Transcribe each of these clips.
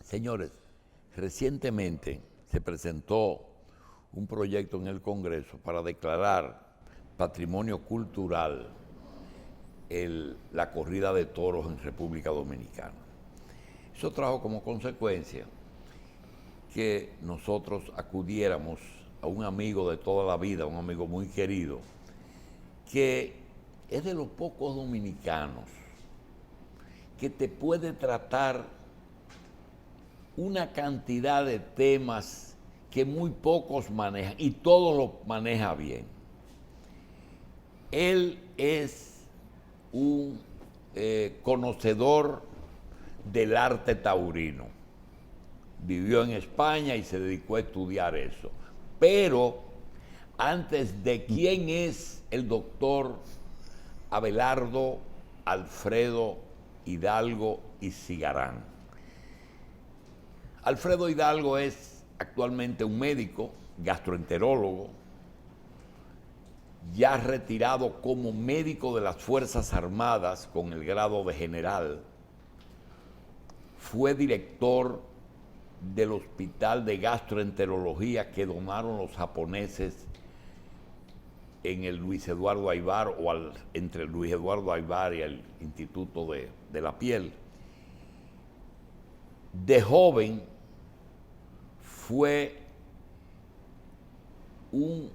Señores, recientemente se presentó un proyecto en el Congreso para declarar patrimonio cultural la corrida de toros en República Dominicana. Eso trajo como consecuencia que nosotros acudiéramos a un amigo de toda la vida, un amigo muy querido, que es de los pocos dominicanos que te puede tratar una cantidad de temas que muy pocos manejan, y todos lo maneja bien. Él es un conocedor del arte taurino. Vivió en España y se dedicó a estudiar eso. Pero antes de quién es el doctor Abelardo Alfredo Hidalgo y Cigarán. Alfredo Hidalgo es actualmente un médico, gastroenterólogo, ya retirado como médico de las Fuerzas Armadas con el grado de general. Fue director del Hospital de Gastroenterología que donaron los japoneses en el Luis Eduardo Aybar, entre el Luis Eduardo Aybar y el Instituto de la Piel. De joven fue un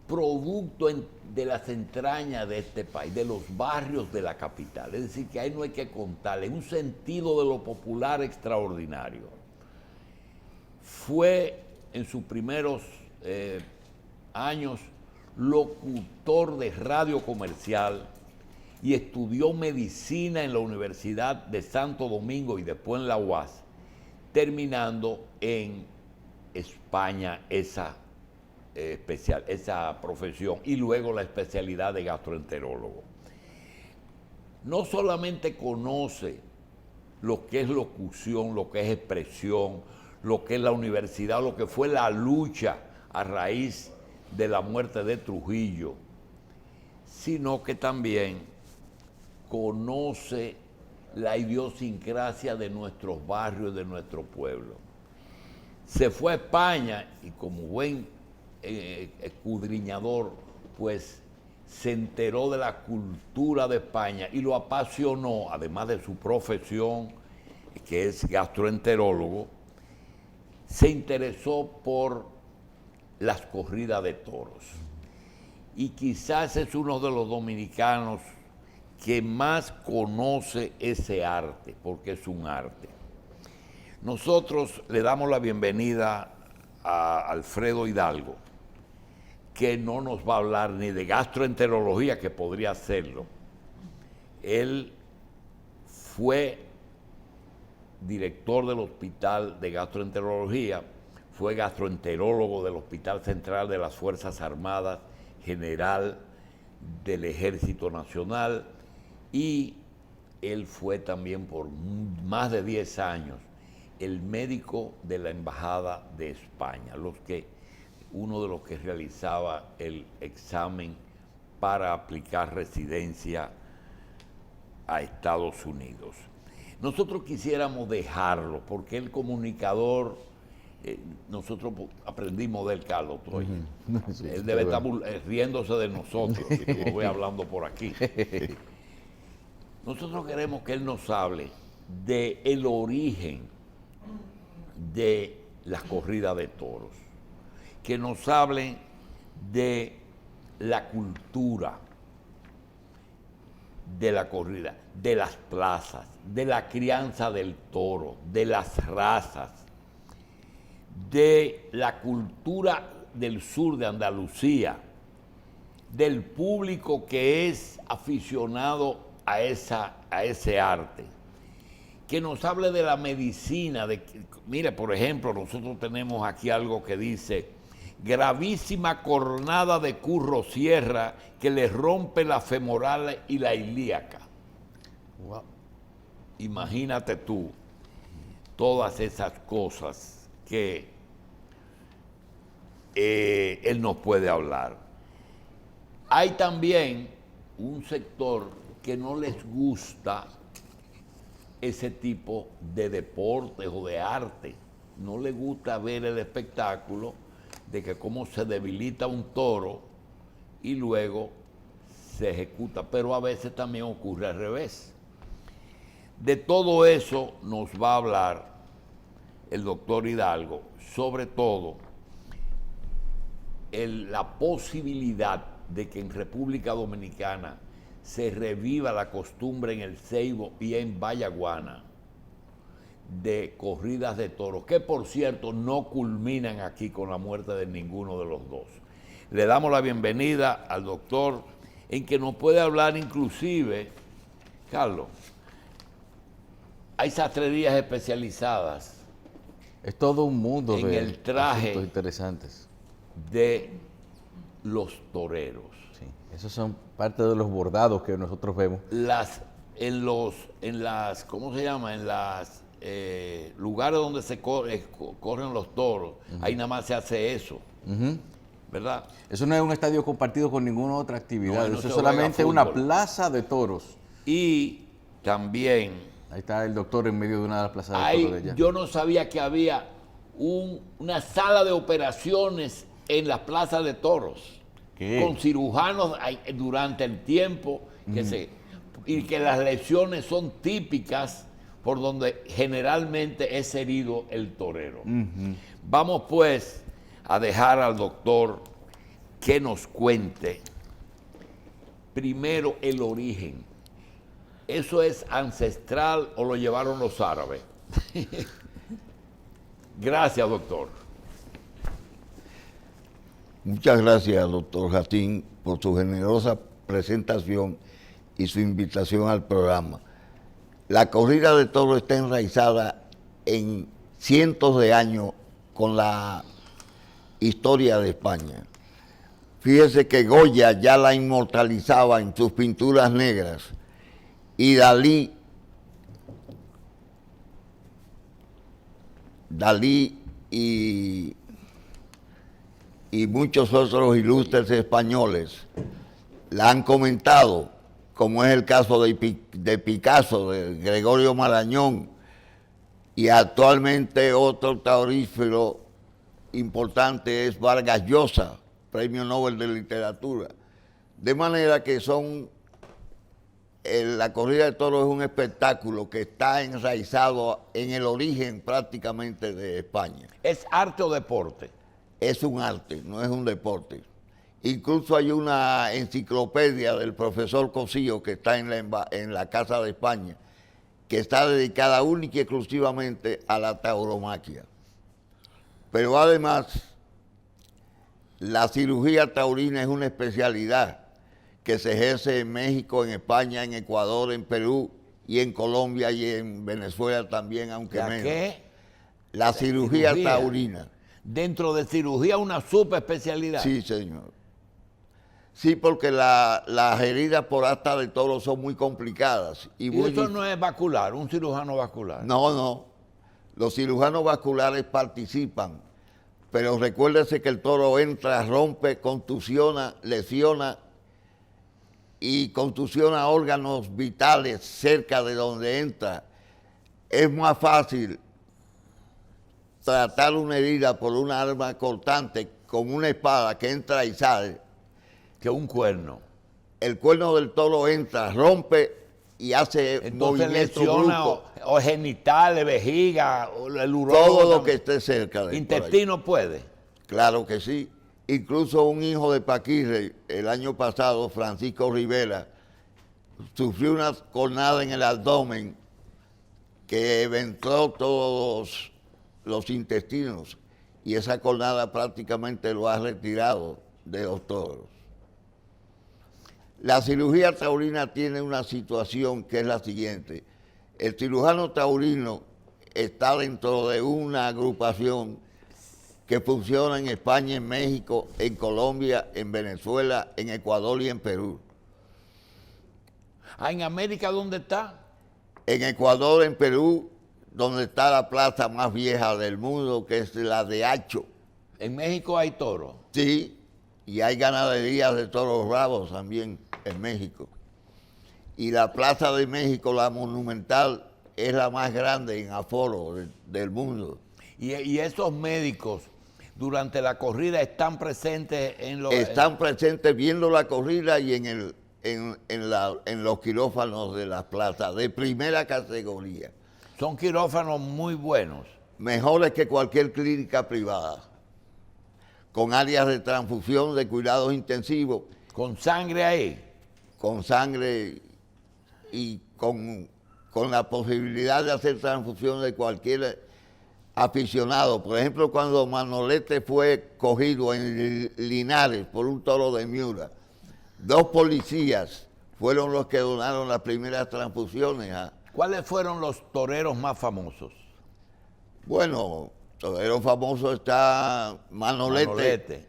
producto de las entrañas de este país, de los barrios de la capital. Es decir, que ahí no hay que contarle, un sentido de lo popular extraordinario. Fue en sus primeros años locutor de radio comercial y estudió medicina en la Universidad de Santo Domingo y después en la UAS, terminando en España esa profesión y luego la especialidad de gastroenterólogo. No solamente conoce lo que es locución, lo que es expresión, lo que es la universidad, lo que fue la lucha a raíz de la muerte de Trujillo, sino que también conoce la idiosincrasia de nuestros barrios, de nuestro pueblo. Se fue a España y como buen escudriñador, pues se enteró de la cultura de España y lo apasionó, además de su profesión, que es gastroenterólogo, se interesó por las corridas de toros. Y quizás es uno de los dominicanos que más conoce ese arte, porque es un arte. Nosotros le damos la bienvenida a Alfredo Hidalgo, que no nos va a hablar ni de gastroenterología, que podría hacerlo. Él fue director del Hospital de Gastroenterología, fue gastroenterólogo del Hospital Central de las Fuerzas Armadas, general del Ejército Nacional, y él fue también por más de 10 años el médico de la Embajada de España, uno de los que realizaba el examen para aplicar residencia a Estados Unidos. Nosotros quisiéramos dejarlo, porque el comunicador, nosotros aprendimos del Carlos Troya. Sí, él debe estar riéndose de nosotros, si lo voy hablando por aquí. Nosotros queremos que él nos hable del origen de las corridas de toros, que nos hablen de la cultura de la corrida, de las plazas, de la crianza del toro, de las razas, de la cultura del sur de Andalucía, del público que es aficionado a ese arte, que nos hable de la medicina. Mire, por ejemplo, nosotros tenemos aquí algo que dice: gravísima cornada de Curro Sierra que le rompe la femoral y la ilíaca. Wow. Imagínate tú todas esas cosas que él nos puede hablar. Hay también un sector que no les gusta ese tipo de deportes o de arte. No le gusta ver el espectáculo de que cómo se debilita un toro y luego se ejecuta, pero a veces también ocurre al revés. De todo eso nos va a hablar el doctor Hidalgo, sobre todo la posibilidad de que en República Dominicana se reviva la costumbre en El Ceibo y en Vallaguana de corridas de toros, que por cierto no culminan aquí con la muerte de ninguno de los dos. Le damos la bienvenida al doctor, en que nos puede hablar inclusive, Carlos, hay sastrerías especializadas. Es todo un mundo en de el traje asuntos interesantes de los toreros. Sí, esos son parte de los bordados que nosotros vemos. ¿Cómo se llama? En las lugares donde se corren los toros, ahí nada más se hace eso, ¿verdad? Eso no es un estadio compartido con ninguna otra actividad, No eso es solamente una plaza de toros. Y también ahí está el doctor en medio de una de las plazas de toros de allá. yo no sabía que había una sala de operaciones en las plazas de toros, con cirujanos durante el tiempo y que las lesiones son típicas por donde generalmente es herido el torero. Vamos pues a dejar al doctor que nos cuente primero el origen. ¿Eso es ancestral o lo llevaron los árabes? Gracias, doctor. Muchas gracias, doctor Jatín, por su generosa presentación y su invitación al programa. La corrida de toros está enraizada en cientos de años con la historia de España. Fíjese que Goya ya la inmortalizaba en sus pinturas negras y Dalí y muchos otros ilustres españoles la han comentado, como es el caso de Picasso, de Gregorio Marañón, y actualmente otro taurífero importante es Vargas Llosa, Premio Nobel de Literatura. De manera que la corrida de toros es un espectáculo que está enraizado en el origen prácticamente de España. ¿Es arte o deporte? Es un arte, no es un deporte. Incluso hay una enciclopedia del profesor Cosillo que está en la Casa de España, que está dedicada única y exclusivamente a la tauromaquia. Pero además, la cirugía taurina es una especialidad que se ejerce en México, en España, en Ecuador, en Perú y en Colombia y en Venezuela también, aunque menos. ¿Qué? La cirugía taurina. Dentro de cirugía una subespecialidad. Sí, señor. Sí, porque las heridas por asta de toro son muy complicadas. ¿Y eso no es vascular, un cirujano vascular? No, no. Los cirujanos vasculares participan, pero recuérdese que el toro entra, rompe, contusiona, lesiona y contusiona órganos vitales cerca de donde entra. Es más fácil tratar una herida por una arma cortante como una espada que entra y sale que un cuerno. El cuerno del toro entra, rompe y hace movimiento brusco. O genitales, vejiga, el urólogo. Todo lo que esté cerca de intestino puede. Claro que sí. Incluso un hijo de Paquirre, el año pasado, Francisco Rivera, sufrió una cornada en el abdomen que eventó todos los intestinos y esa cornada prácticamente lo ha retirado de los toros. La cirugía taurina tiene una situación que es la siguiente. El cirujano taurino está dentro de una agrupación que funciona en España, en México, en Colombia, en Venezuela, en Ecuador y en Perú. ¿En América dónde está? En Ecuador, en Perú, donde está la plaza más vieja del mundo, que es la de Hacho. ¿En México hay toros? Sí, y hay ganaderías de toros bravos también en México. Y la Plaza de México, la monumental, es la más grande en aforo del mundo. Y esos médicos durante la corrida están presentes en los... Están presentes viendo la corrida y en los quirófanos de las plazas, de primera categoría. Son quirófanos muy buenos. Mejores que cualquier clínica privada, con áreas de transfusión, de cuidados intensivos. Con sangre ahí. Con sangre y con la posibilidad de hacer transfusión de cualquier aficionado. Por ejemplo, cuando Manolete fue cogido en Linares por un toro de Miura, 2 policías fueron los que donaron las primeras transfusiones. ¿Cuáles fueron los toreros más famosos? Bueno, torero famoso está Manolete.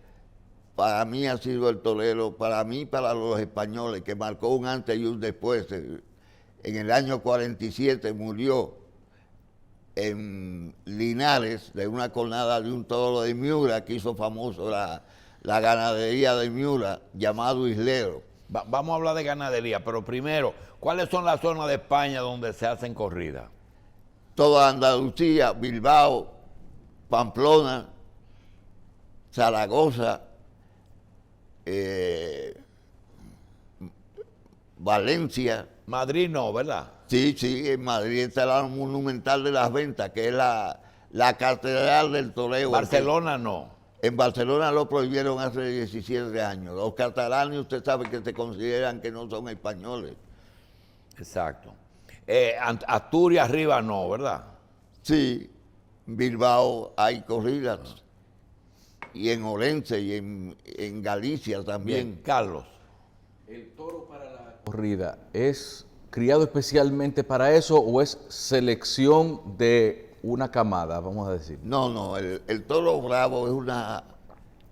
Para mí ha sido el torero, para mí, para los españoles, que marcó un antes y un después. En el año 47 murió en Linares de una cornada de un toro de Miura que hizo famoso la ganadería de Miura, llamado Islero. Vamos a hablar de ganadería, pero primero, ¿cuáles son las zonas de España donde se hacen corridas? Toda Andalucía, Bilbao, Pamplona, Zaragoza, Valencia. Madrid no, ¿verdad? Sí, en Madrid está la Monumental de las Ventas, que es la catedral del toreo. Barcelona no. En Barcelona lo prohibieron hace 17 años. Los catalanes, usted sabe que se consideran que no son españoles. Exacto. Asturias arriba no, ¿verdad? Sí, en Bilbao hay corridas. Y en Orense y en Galicia también. Bien, Carlos. ¿El toro para la corrida es criado especialmente para eso o es selección de una camada, vamos a decir? No, el toro bravo es una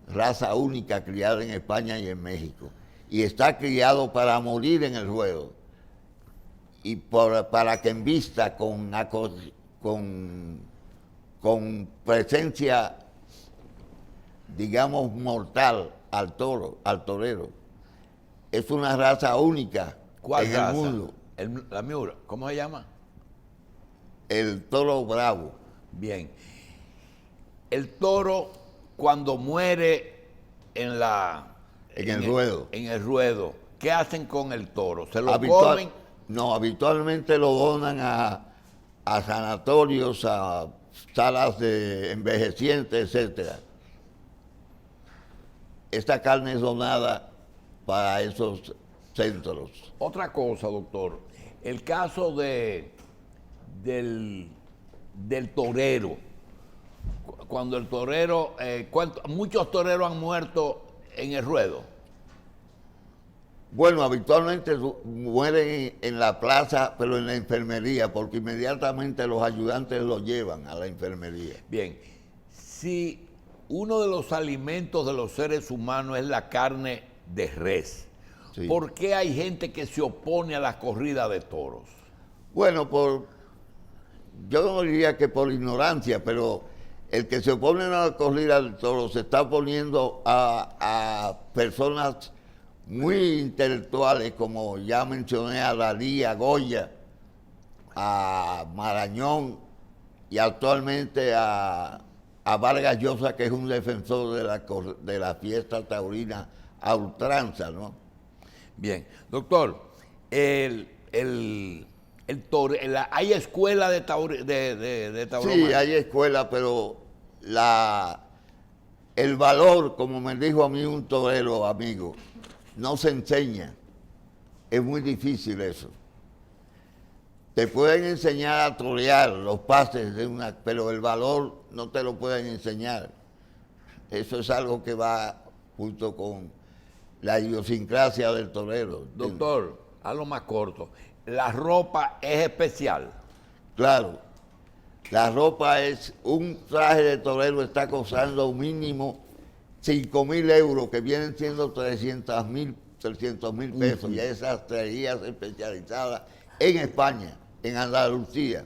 raza única criada en España y en México. Y está criado para morir en el ruedo. Y para que embista con presencia, digamos, mortal al toro, al torero. Es una raza única ¿Cuál en raza? el mundo. La Miura, ¿cómo se llama? El toro bravo. Bien. El toro, cuando muere en el ruedo. En el ruedo, ¿qué hacen con el toro? ¿Se lo comen? No, habitualmente lo donan a sanatorios, a salas de envejecientes, etcétera. Esta carne es donada para esos centros. Otra cosa, doctor. El caso del torero. Cuando el torero, muchos toreros han muerto en el ruedo. Bueno, habitualmente mueren en la plaza, pero en la enfermería, porque inmediatamente los ayudantes los llevan a la enfermería. Bien, si uno de los alimentos de los seres humanos es la carne de res, sí, ¿por qué hay gente que se opone a la corrida de toros? Bueno, yo no diría que por ignorancia, pero el que se opone a la corrida de toros se está oponiendo a personas muy intelectuales, como ya mencioné, a Dalí, a Goya, a Marañón y actualmente a Vargas Llosa, que es un defensor de la fiesta taurina a ultranza, ¿no? Bien, doctor, ¿hay escuela de tauromaquia? Sí, hay escuela, pero el valor, como me dijo a mí un torero amigo, no se enseña. Es muy difícil eso. Te pueden enseñar a torear los pases pero el valor no te lo pueden enseñar. Eso es algo que va junto con la idiosincrasia del torero. Doctor, a lo más corto, ¿la ropa es especial? Claro. La ropa es, un traje de torero está costando mínimo 5.000 euros, que vienen siendo 300.000 pesos, y esas sastrerías especializadas en España, en Andalucía.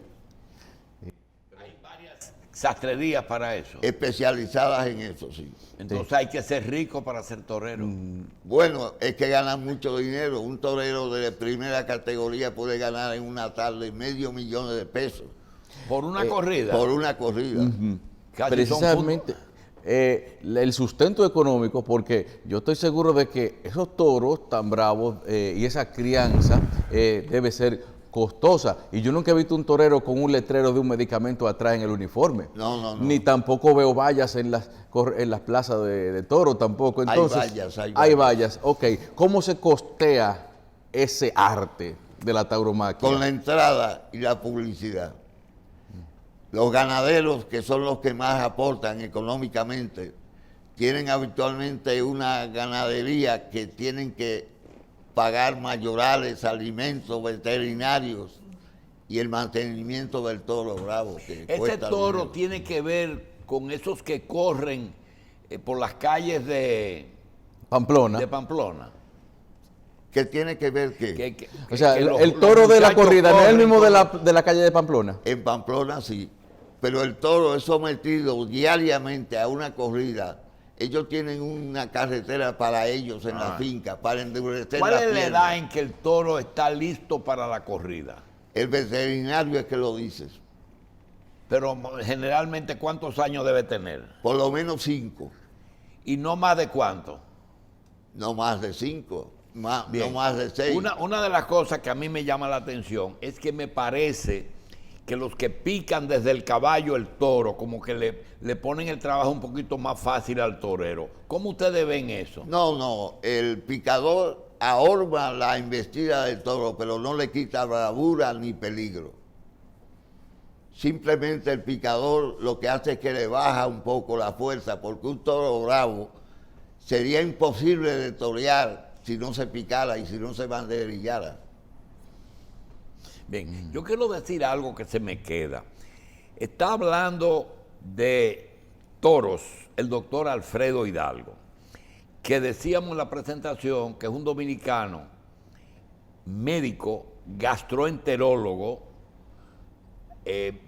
Hay varias sastrerías para eso. especializadas en eso, sí. Entonces hay que ser rico para ser torero. Bueno, es que ganan mucho dinero. Un torero de primera categoría puede ganar en una tarde $500,000 de pesos Por una corrida. por una corrida. Casi Precisamente el sustento económico, porque yo estoy seguro de que esos toros tan bravos y esa crianza debe ser costosa. Y yo nunca he visto un torero con un letrero de un medicamento atrás en el uniforme. No. Ni tampoco veo vallas en las plazas de toro tampoco. Entonces, Hay vallas. vallas. Ok, ¿cómo se costea ese arte de la tauromaquia? Con la entrada y la publicidad. Los ganaderos, que son los que más aportan económicamente, tienen habitualmente una ganadería que tienen que pagar mayorales, alimentos veterinarios y el mantenimiento del toro bravo. Que Ese cuesta toro dinero. tiene que ver con esos que corren por las calles de Pamplona. Pamplona. ¿Qué tiene que ver qué? O sea, que el los toro de la muchachos corrida no es el corren mismo con- de la calle de Pamplona. En Pamplona sí, pero el toro es sometido diariamente a una corrida. Ellos tienen una carretera para ellos en la finca, para endurecer ¿Cuál la es la pierna. edad en que el toro está listo para la corrida? El veterinario es que lo dice. Pero generalmente, ¿cuántos años debe tener? Por lo menos 5, Y no más de cuánto. no más de 5, no Bien. más de 6. Una de las cosas que a mí me llama la atención es que me parece que los que pican desde el caballo el toro, como que le ponen el trabajo un poquito más fácil al torero. ¿Cómo ustedes ven eso? No, el picador ahorma la embestida del toro, pero no le quita bravura ni peligro. Simplemente el picador lo que hace es que le baja un poco la fuerza, porque un toro bravo sería imposible de torear si no se picara y si no se banderillara. Bien, yo quiero decir algo que se me queda. Está hablando de toros el doctor Alfredo Hidalgo, que decíamos en la presentación que es un dominicano, médico, gastroenterólogo,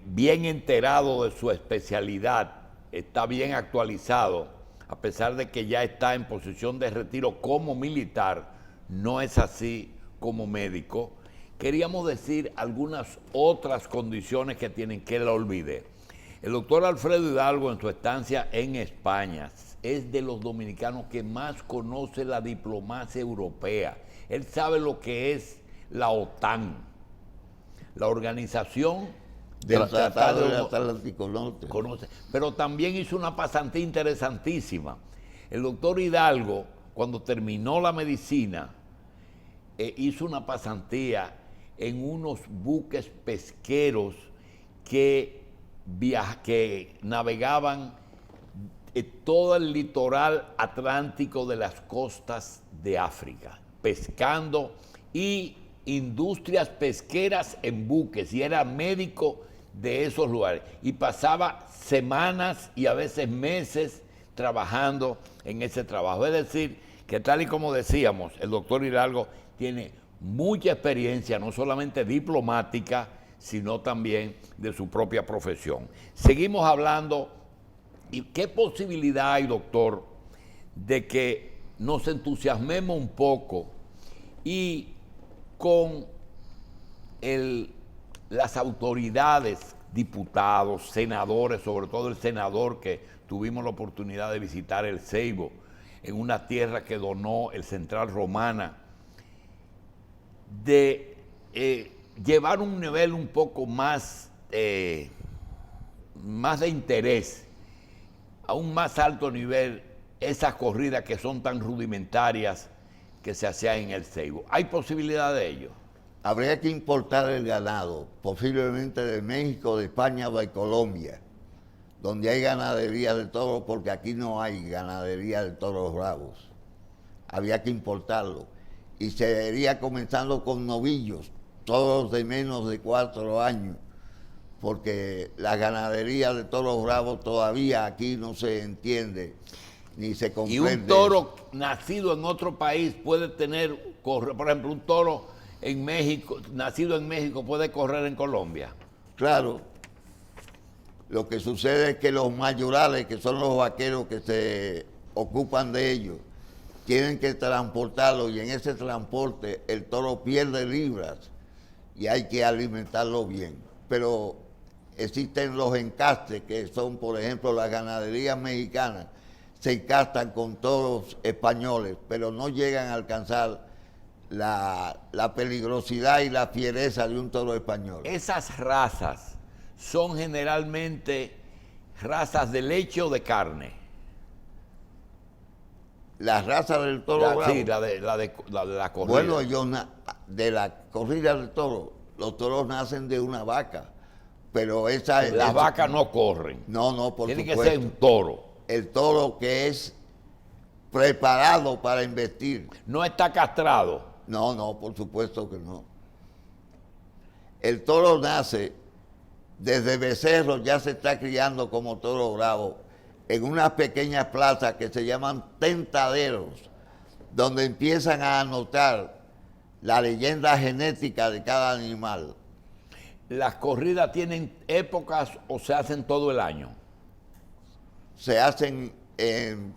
bien enterado de su especialidad, está bien actualizado, a pesar de que ya está en posición de retiro como militar, no es así como médico. Queríamos decir algunas otras condiciones que tienen, que la olvidé. El doctor Alfredo Hidalgo, en su estancia en España, es de los dominicanos que más conoce la diplomacia europea. Él sabe lo que es la OTAN, la organización Del Tratado del de- Atlántico Norte. conoce, pero también hizo una pasantía interesantísima. El doctor Hidalgo, cuando terminó la medicina, hizo una pasantía en unos buques pesqueros que navegaban todo el litoral atlántico de las costas de África, pescando, y industrias pesqueras en buques, y era médico de esos lugares. Y pasaba semanas y a veces meses trabajando en ese trabajo. Es decir, que tal y como decíamos, el doctor Hidalgo tiene mucha experiencia, no solamente diplomática, sino también de su propia profesión. Seguimos hablando. ¿Y qué posibilidad hay, doctor, de que nos entusiasmemos un poco y con las autoridades, diputados, senadores, sobre todo el senador que tuvimos la oportunidad de visitar el Ceibo, en una tierra que donó el Central Romana, de llevar un nivel un poco más de interés, a un más alto nivel, esas corridas que son tan rudimentarias que se hacían en el Ceibo? ¿Hay posibilidad de ello? Habría que importar el ganado, posiblemente de México, de España o de Colombia, donde hay ganadería de toros, porque aquí no hay ganadería de toros bravos. Habría que importarlo. Y se iría comenzando con novillos, todos de menos de 4 años, porque la ganadería de toros bravos todavía aquí no se entiende ni se Y comprende. un toro nacido en otro país puede tener, por ejemplo, un toro en México, nacido en México, puede correr en Colombia. Claro, Lo que sucede es que los mayorales, que son los vaqueros que se ocupan de ellos, tienen que transportarlo y en ese transporte el toro pierde libras y hay que alimentarlo bien. Pero existen los encastes, que son, por ejemplo, las ganaderías mexicanas, se encastan con toros españoles, pero no llegan a alcanzar la peligrosidad y la fiereza de un toro español. Esas razas son generalmente razas de leche o de carne. La raza del toro bravo. Sí, la de la corrida. Bueno, de la corrida del toro, los toros nacen de una vaca, pero Las vacas no corren. No, por Tiene supuesto. que ser un toro. El toro que es preparado para investir. No está castrado. No, por supuesto que no. El toro nace desde becerro, ya se está criando como toro bravo en unas pequeñas plazas que se llaman tentaderos, donde empiezan a anotar la leyenda genética de cada animal. ¿Las corridas tienen épocas o se hacen todo el año? Se hacen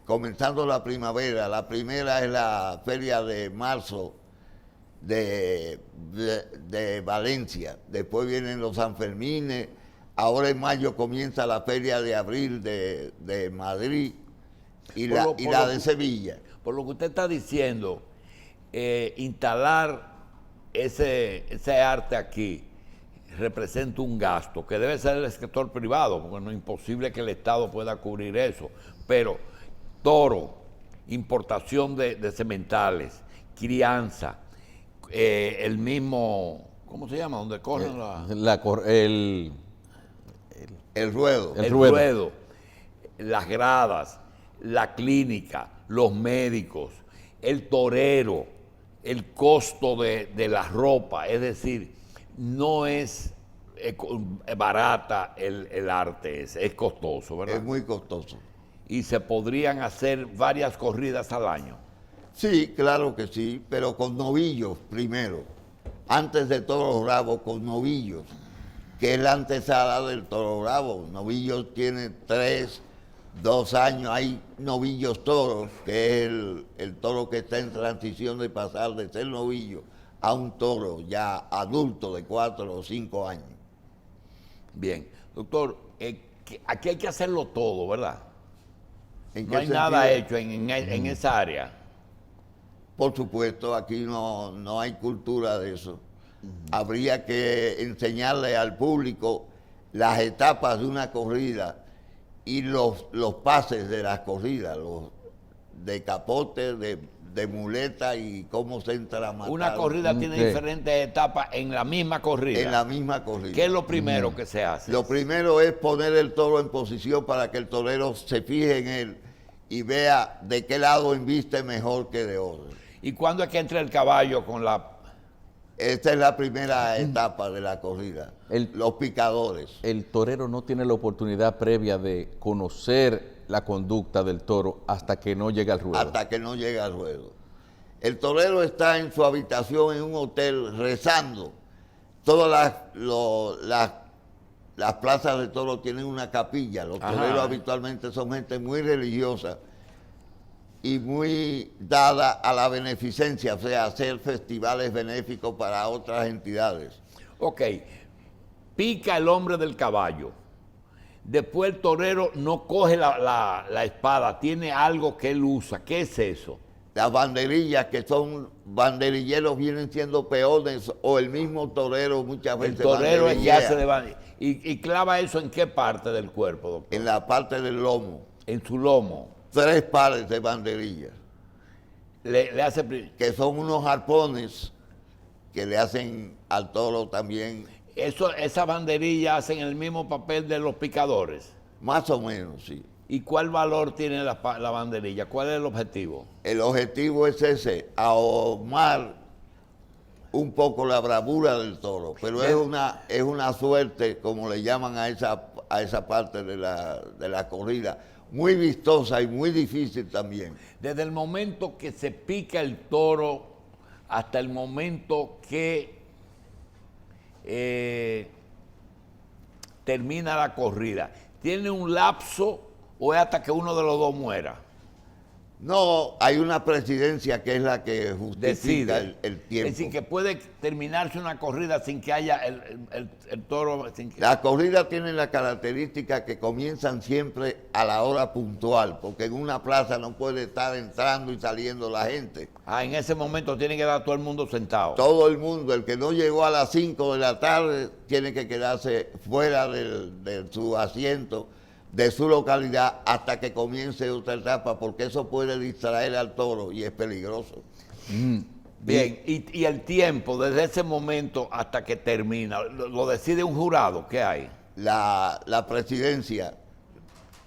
comenzando la primavera. La primera es la feria de marzo de Valencia. Después vienen los Sanfermines. Ahora en mayo comienza la feria de abril de Madrid y la de Sevilla. Por lo que usted está diciendo, instalar ese arte aquí representa un gasto que debe ser el sector privado, porque no es imposible que el Estado pueda cubrir eso. Pero toro, importación de sementales, crianza, el mismo, ¿cómo se llama? Donde corren El ruedo. el ruedo, las gradas, la clínica, los médicos, el torero, el costo de la ropa, es decir, no es barata el arte, es costoso, ¿verdad? Es muy costoso. Y se podrían hacer varias corridas al año. Sí, claro que sí, pero con novillos primero. Antes de toro bravo, con novillos, que es la antesala del toro bravo. Novillos tiene 2 años. Hay novillos toros, que es el toro que está en transición de pasar de ser novillo a un toro ya adulto de 4 o 5 años. Bien, doctor, aquí hay que hacerlo todo, ¿verdad? ¿En No qué hay nada sentido? hecho en esa área. Por supuesto, aquí no hay cultura de eso. Habría que enseñarle al público las etapas de una corrida y los pases de las corridas, los de capote, de muleta y cómo se entra a matar. Una corrida tiene diferentes etapas en la misma corrida. En la misma corrida. ¿Qué es lo primero que se hace? Lo primero es poner el toro en posición para que el torero se fije en él y vea de qué lado embiste mejor que de otro. ¿Y cuándo es que entra el caballo con la...? Esta es la primera etapa de la corrida, los picadores. El torero no tiene la oportunidad previa de conocer la conducta del toro hasta que no llega al ruedo. Hasta que no llega al ruedo. El torero está en su habitación en un hotel rezando. Todas las plazas de toros tienen una capilla. Los toreros habitualmente son gente muy religiosa y muy dada a la beneficencia, o sea, hacer festivales benéficos para otras entidades. Ok, pica el hombre del caballo. Después el torero no coge la espada, tiene algo que él usa. ¿Qué es eso? Las banderillas, que son banderilleros, vienen siendo peones o el mismo torero muchas veces. El torero es que banderillea hace de banderilla. ¿Y clava eso en qué parte del cuerpo, doctor? en la parte del lomo. En su lomo. 3 pares de banderillas, Le hace... que son unos arpones que le hacen al toro también, Esas banderillas hacen el mismo papel de los picadores. más o menos, sí. ¿Y cuál valor tiene la banderilla? ¿Cuál es el objetivo? El objetivo es ese, ahumar un poco la bravura del toro, pero es una suerte, como le llaman a esa parte de la corrida, muy vistosa y muy difícil también. Desde el momento que se pica el toro hasta el momento que termina la corrida, ¿tiene un lapso o es hasta que uno de los dos muera? No, hay una presidencia que es la que justifica Decide. el tiempo. Es decir, que puede terminarse una corrida sin que haya el toro. Sin que... La corrida tiene la característica que comienzan siempre a la hora puntual, porque en una plaza no puede estar entrando y saliendo la gente. En ese momento tiene que dar todo el mundo sentado. Todo el mundo, el que no llegó a las 5 de la tarde, tiene que quedarse fuera de su asiento, de su localidad, hasta que comience otra etapa, porque eso puede distraer al toro y es peligroso. Bien, y el tiempo, desde ese momento hasta que termina, lo decide un jurado, ¿qué hay? La presidencia,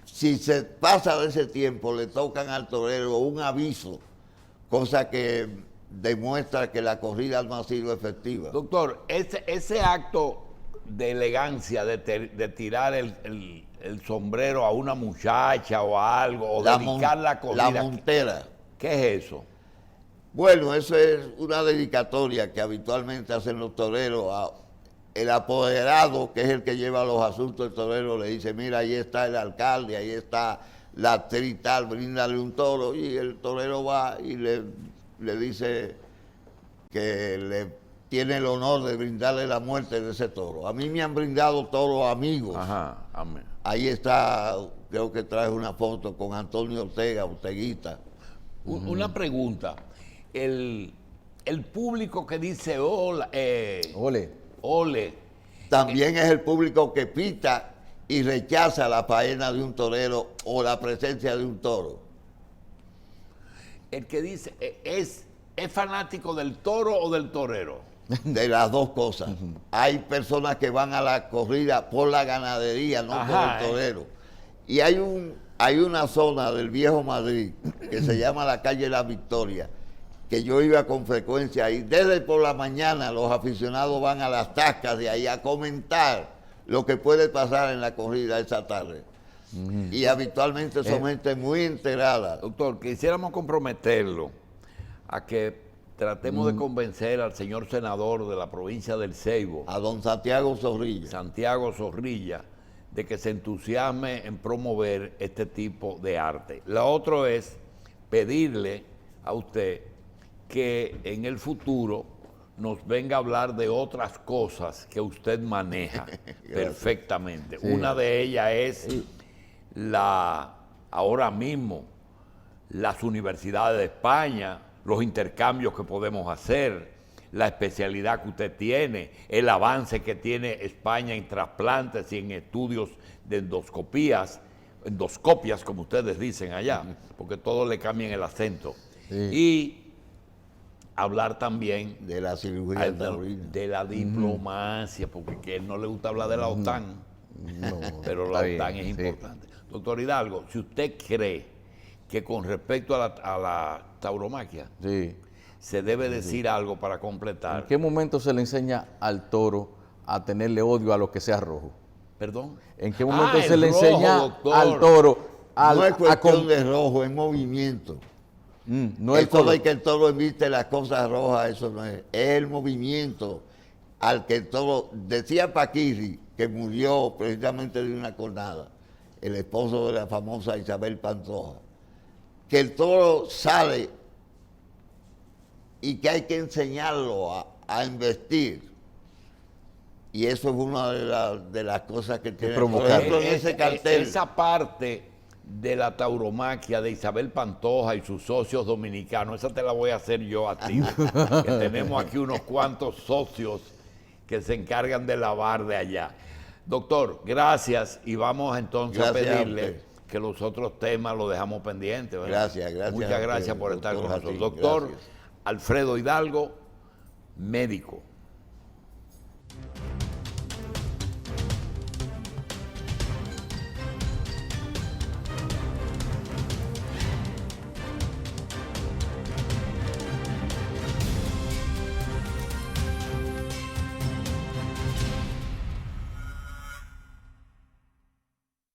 si se pasa de ese tiempo, le tocan al torero un aviso, cosa que demuestra que la corrida no ha sido efectiva. Doctor, ese acto de elegancia de tirar el sombrero a una muchacha o a algo, o dedicar la corrida. La montera. ¿Qué es eso? Bueno, eso es una dedicatoria que habitualmente hacen los toreros. El apoderado, que es el que lleva los asuntos del torero, le dice, mira, ahí está el alcalde, ahí está la actriz tal, bríndale un toro, y el torero va y le dice que le tiene el honor de brindarle la muerte de ese toro. A mí me han brindado toros amigos. Ajá, amén. Ahí está, creo que trae una foto con Antonio Ortega, Orteguita. Una pregunta. El público que dice hola, ole. También es el público que pita y rechaza la faena de un torero o la presencia de un toro. El que dice, ¿es fanático del toro o del torero? De las dos cosas. Hay personas que van a la corrida por la ganadería, no por el torero. Y hay una zona del Viejo Madrid que se llama la calle La Victoria, que yo iba con frecuencia ahí. Desde por la mañana los aficionados van a las tascas de ahí a comentar lo que puede pasar en la corrida esa tarde. Y habitualmente son gente muy enterada. Doctor, quisiéramos comprometerlo a que tratemos de convencer al señor senador de la provincia del Ceibo, A don Santiago Zorrilla, de que se entusiasme en promover este tipo de arte. Lo otro es pedirle a usted que en el futuro nos venga a hablar de otras cosas que usted maneja perfectamente. Sí. Una de ellas es ahora mismo las universidades de España, los intercambios que podemos hacer, la especialidad que usted tiene, el avance que tiene España en trasplantes y en estudios de endoscopias como ustedes dicen allá, porque todos le cambian el acento. Sí. Y hablar también de la cirugía de la diplomacia, porque a él no le gusta hablar de la OTAN, pero la OTAN es importante. Doctor Hidalgo, si usted cree que con respecto a la tauromaquia se debe decir algo para completar. ¿En qué momento se le enseña al toro a tenerle odio a lo que sea rojo? ¿Perdón? ¿En qué momento se le enseña al toro no es cuestión de rojo, es movimiento? No es esto de que el toro emite las cosas rojas, eso no es. Es el movimiento al que el toro... Decía Paquirri, que murió precisamente de una cornada, el esposo de la famosa Isabel Pantoja, que el toro sale y que hay que enseñarlo a investir. Y eso es una de las cosas que tiene. Por ejemplo, en ese cartel. Esa parte de la tauromaquia de Isabel Pantoja y sus socios dominicanos, esa te la voy a hacer yo a ti. Que tenemos aquí unos cuantos socios que se encargan de lavar de allá. Doctor, gracias, y vamos entonces a pedirle que los otros temas los dejamos pendientes, ¿verdad? Gracias. Muchas gracias por estar con nosotros. Doctor Alfredo Hidalgo, médico.